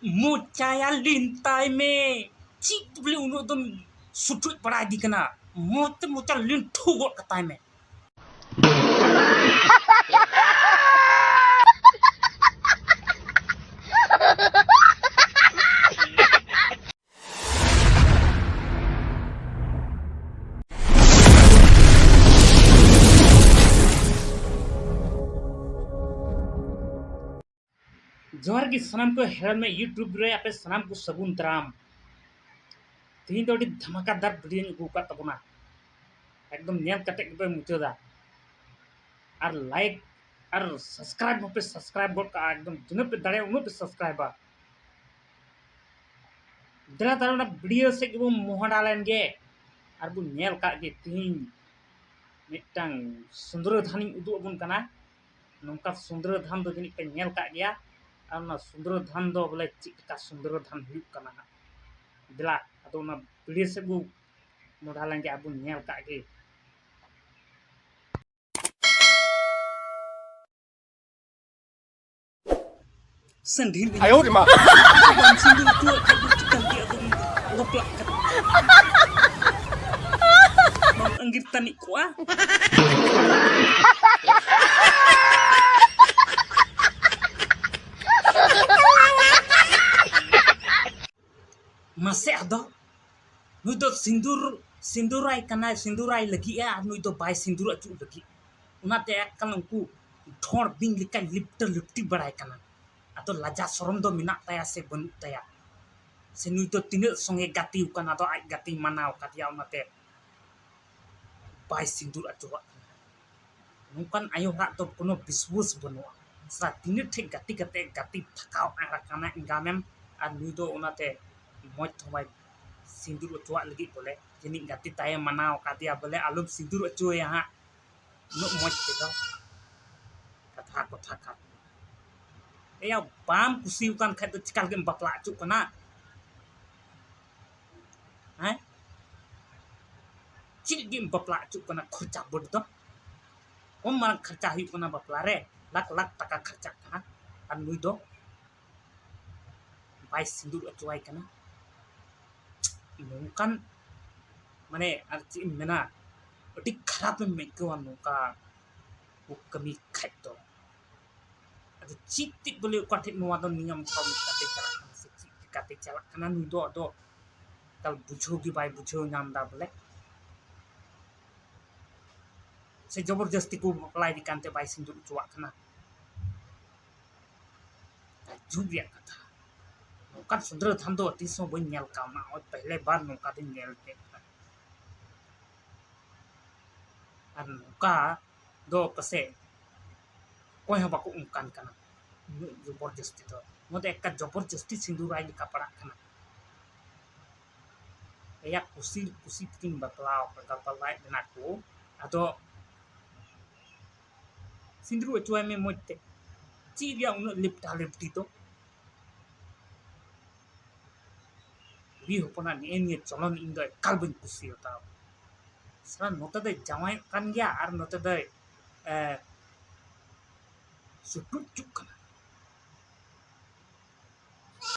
Mucaya lintai me cik beli unuk tu sudut pada di kena muca lintu got katai me जोहर की सनम को हेरल में YouTube रे आपे सनम को सगुन तराम तीन तो धमाकादार वीडियो अगू का तबना एकदम नेल कटे के मुचादा और लाइक और सब्सक्राइब पे सब्सक्राइब गोट का एकदम जिन्हें पे दाड़े उन्हें पे सब्सक्राइब दरा दाड़ा वीडियो से वो मोहडा लेंगे और वो नेल का के तीन मिटांग सुंदर धानी उदू अबन कना नौका सुंदर धान दो जनी पे नेल का गया और ना सुंदर धान दो बोले चिका सुंदर धान हुई कना दिला अतो ना वीडियो से वो मोहडा लेंगे अब नेल का के Sendiri. Ayo di mana? Sendiri tu kan dia tu loplak kan. Bang anggir tani kuah. Masih ada. Nu itu sindurai kana sindurai lagi ya, nu itu bai sindur acu lagi. Una te kalau ku thor bing likan lipti berai kana. Atau laja sorom do minak taya se benuk taya se nui to tine songe gati ukan atau ai gati manau katia onate bai sindur acuwa nukan ayo rak to kono biswus benua sa tine thik gati thakau ara kana ingamem ar nui do onate moj thomai sindur acuwa lagi bole jeni gati taya manau katia bole alum sindur acuwa ya ha no moj te kata ya bam kusiukan khat cikal gem bapla cuk kana hai cik gem bapla cuk kana kharcha bod to mar kharcha hu kana bapla re lak taka kharcha kana an nui do bai sindur acuai kana nungkan mane ar cik mena ati kharap me kawan nuka bu kami khat to ada cik tik boleh katik nuwa do niyam kau kate chalak kana se cik kate chalak kana nui do kal bujo ki bai bujo nyam da bole se जबरदस्ती को apply di kante bai sindur cuak kana Zubia कथा नौका सुंदर धान दो अति सो बन nail काना और पहले बार नौका दिन नेल के और नौका दो पसे कोई हम बाको उनकान kana जबरदस्ती तो मोदे एक जबरदस्ती सिंदूर आई का पड़ा kana या कुसी तीन बतलाव बतलाई देना को अतो सिंदूर अचुआ में मोते चिरिया उन लिप्टी तो भी होपना ने चलन इन दो एकाल बन कुसी होता सारा नोते दे जामाई कान गया और नोते दे सुटुट चुक kana